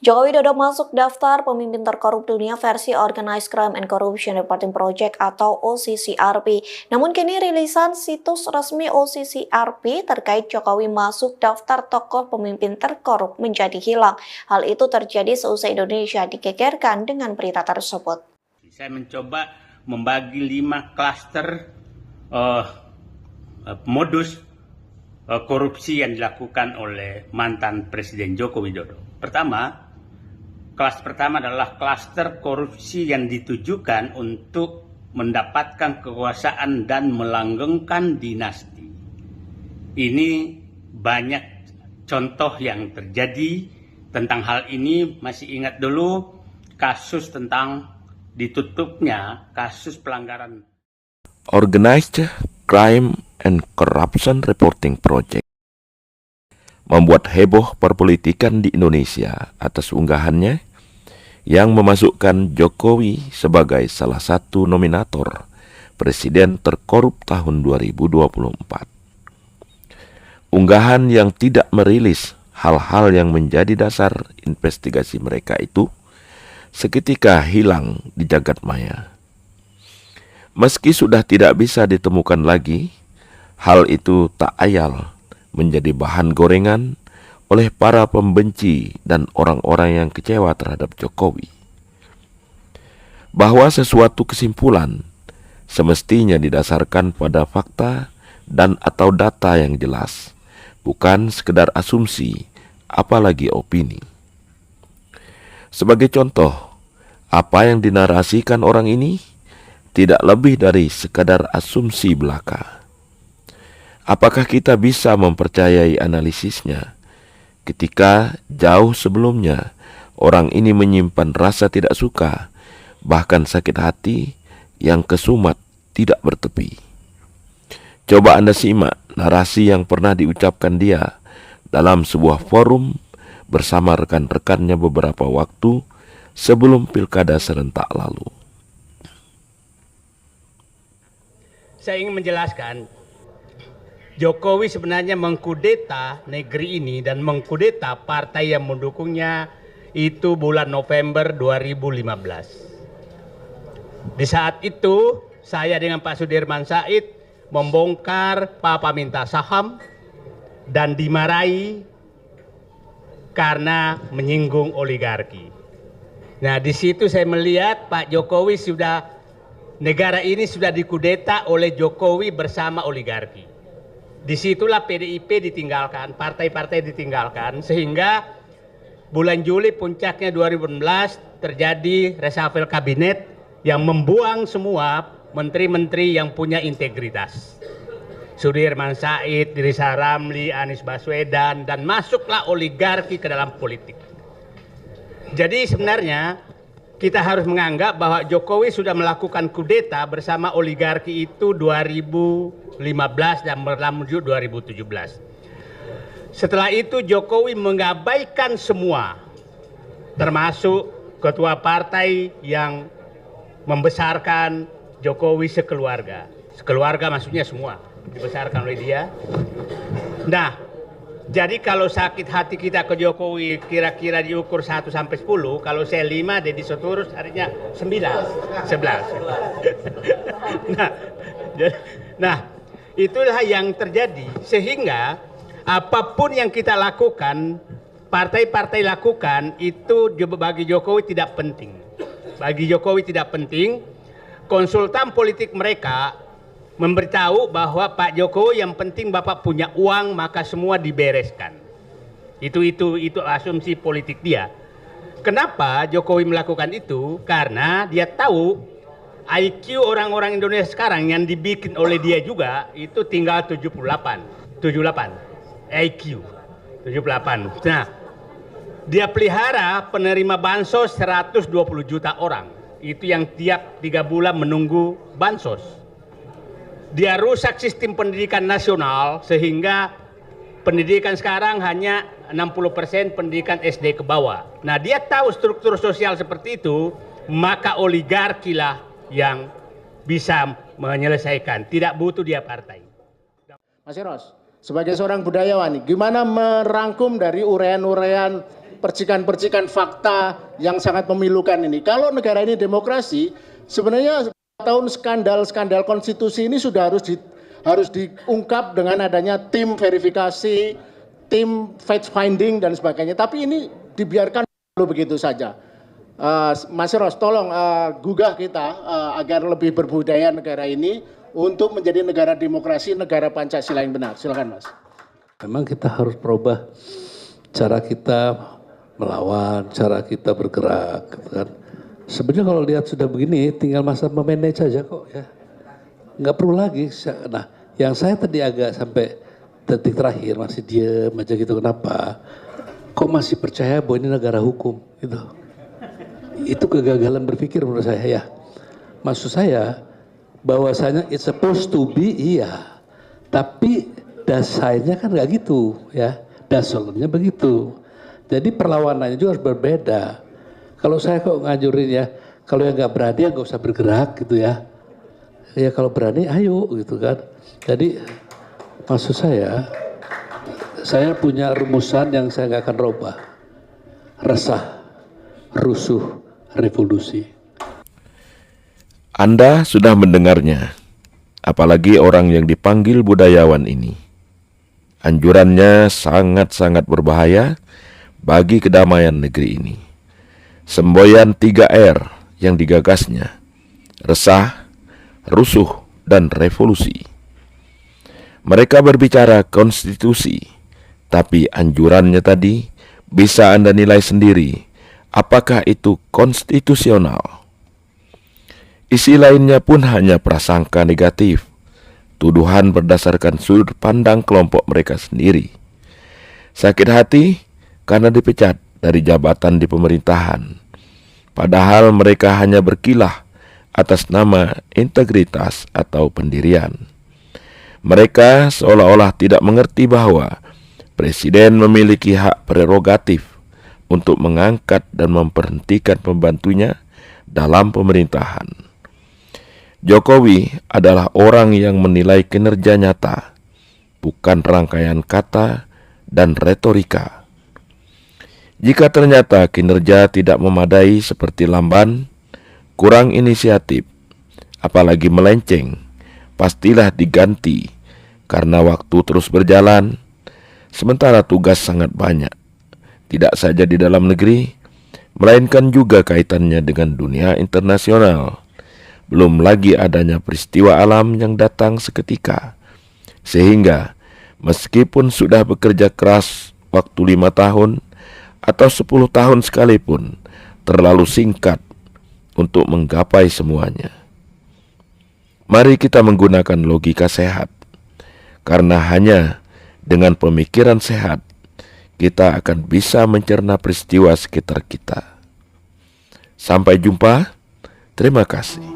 Joko Widodo masuk daftar pemimpin terkorup dunia versi Organized Crime and Corruption Reporting Project atau OCCRP. Namun kini rilisan situs resmi OCCRP terkait Jokowi masuk daftar tokoh pemimpin terkorup menjadi hilang. Hal itu terjadi seusai Indonesia digegerkan dengan berita tersebut. Saya mencoba membagi 5 klaster modus korupsi yang dilakukan oleh mantan Presiden Joko Widodo. Kelas pertama adalah klaster korupsi yang ditujukan untuk mendapatkan kekuasaan dan melanggengkan dinasti. Ini banyak contoh yang terjadi tentang hal ini. Masih ingat dulu kasus tentang ditutupnya kasus pelanggaran Organized Crime and Corruption Reporting Project membuat heboh perpolitikan di Indonesia atas unggahannya yang memasukkan Jokowi sebagai salah satu nominator presiden terkorup tahun 2024. Unggahan yang tidak merilis hal-hal yang menjadi dasar investigasi mereka itu seketika hilang di jagat maya. Meski sudah tidak bisa ditemukan lagi, hal itu tak ayal menjadi bahan gorengan oleh para pembenci dan orang-orang yang kecewa terhadap Jokowi. Bahwa sesuatu kesimpulan semestinya didasarkan pada fakta dan atau data yang jelas, bukan sekedar asumsi, apalagi opini. Sebagai contoh, apa yang dinarasikan orang ini tidak lebih dari sekadar asumsi belaka. Apakah kita bisa mempercayai analisisnya ketika jauh sebelumnya orang ini menyimpan rasa tidak suka, bahkan sakit hati yang kesumat tidak bertepi? Coba Anda simak narasi yang pernah diucapkan dia dalam sebuah forum bersama rekan-rekannya beberapa waktu sebelum pilkada serentak lalu. Saya ingin menjelaskan, Jokowi sebenarnya mengkudeta negeri ini dan mengkudeta partai yang mendukungnya itu bulan November 2015. Di saat itu saya dengan Pak Sudirman Said membongkar Papa minta saham dan dimarahi karena menyinggung oligarki. Nah, di situ saya melihat Pak Jokowi negara ini sudah dikudeta oleh Jokowi bersama oligarki. Disitulah PDIP ditinggalkan, partai-partai ditinggalkan, sehingga bulan Juli puncaknya 2016 terjadi reshuffle kabinet yang membuang semua menteri-menteri yang punya integritas. Sudirman Said, Riza Ramli, Anies Baswedan, dan masuklah oligarki ke dalam politik. Jadi sebenarnya kita harus menganggap bahwa Jokowi sudah melakukan kudeta bersama oligarki itu 2015 dan berlanjut 2017. Setelah itu Jokowi mengabaikan semua, termasuk ketua partai yang membesarkan Jokowi sekeluarga. Sekeluarga maksudnya semua dibesarkan oleh dia. Nah, jadi kalau sakit hati kita ke Jokowi kira-kira diukur 1 sampai 10, kalau saya 5, Deddy Sitorus artinya 9, 11. Nah, itulah yang terjadi. Sehingga apapun yang kita lakukan, partai-partai lakukan, itu bagi Jokowi tidak penting. Bagi Jokowi tidak penting. Konsultan politik mereka memberitahu bahwa Pak Jokowi yang penting Bapak punya uang maka semua dibereskan. Itu asumsi politik dia. Kenapa Jokowi melakukan itu? Karena dia tahu IQ orang-orang Indonesia sekarang yang dibikin oleh dia juga itu tinggal 78 IQ 78. Nah, dia pelihara penerima bansos 120 juta orang. Itu yang tiap 3 bulan menunggu bansos. Dia rusak sistem pendidikan nasional sehingga pendidikan sekarang hanya 60% pendidikan SD ke bawah. Nah, dia tahu struktur sosial seperti itu, maka oligarki lah yang bisa menyelesaikan. Tidak butuh dia partai. Mas Eros, sebagai seorang budayawan, gimana merangkum dari urean-urean percikan-percikan fakta yang sangat memilukan ini. Kalau negara ini demokrasi, sebenarnya tahun skandal konstitusi ini sudah harus diungkap dengan adanya tim verifikasi, tim fact finding dan sebagainya. Tapi ini dibiarkan begitu saja. Mas Ros, tolong gugah kita agar lebih berbudaya negara ini untuk menjadi negara demokrasi, negara Pancasila yang benar. Silakan, Mas. Memang kita harus merubah cara kita melawan, cara kita bergerak, gitu kan. Sebenarnya kalau lihat sudah begini, tinggal masa memanage saja kok ya. Nggak perlu lagi. Nah, yang saya tadi agak sampai detik terakhir masih diem aja gitu, kenapa? Kok masih percaya bahwa ini negara hukum gitu. Itu kegagalan berpikir menurut saya ya. Maksud saya bahwasanya it's supposed to be iya. Tapi dasarnya kan nggak gitu ya. Dasarnya begitu. Jadi perlawanannya juga harus berbeda. Kalau saya kok ngajurin ya, kalau yang nggak berani ya nggak usah bergerak gitu ya. Ya kalau berani ayo gitu kan. Jadi maksud saya punya rumusan yang saya nggak akan rubah. Resah, rusuh, revolusi. Anda sudah mendengarnya, apalagi orang yang dipanggil budayawan ini. Anjurannya sangat-sangat berbahaya bagi kedamaian negeri ini. Semboyan 3R yang digagasnya, resah, rusuh, dan revolusi. Mereka berbicara konstitusi, tapi anjurannya tadi bisa Anda nilai sendiri apakah itu konstitusional. Isi lainnya pun hanya prasangka negatif, tuduhan berdasarkan sudut pandang kelompok mereka sendiri. Sakit hati karena dipecat dari jabatan di pemerintahan, padahal mereka hanya berkilah atas nama integritas atau pendirian. Mereka seolah-olah tidak mengerti bahwa presiden memiliki hak prerogatif untuk mengangkat dan memberhentikan pembantunya dalam pemerintahan. Jokowi adalah orang yang menilai kinerja nyata, bukan rangkaian kata dan retorika. Jika ternyata kinerja tidak memadai seperti lamban, kurang inisiatif, apalagi melenceng, pastilah diganti karena waktu terus berjalan, sementara tugas sangat banyak. Tidak saja di dalam negeri, melainkan juga kaitannya dengan dunia internasional. Belum lagi adanya peristiwa alam yang datang seketika. Sehingga, meskipun sudah bekerja keras waktu 5 tahun atau 10 tahun sekalipun, terlalu singkat untuk menggapai semuanya. Mari kita menggunakan logika sehat, karena hanya dengan pemikiran sehat, kita akan bisa mencerna peristiwa sekitar kita. Sampai jumpa, terima kasih.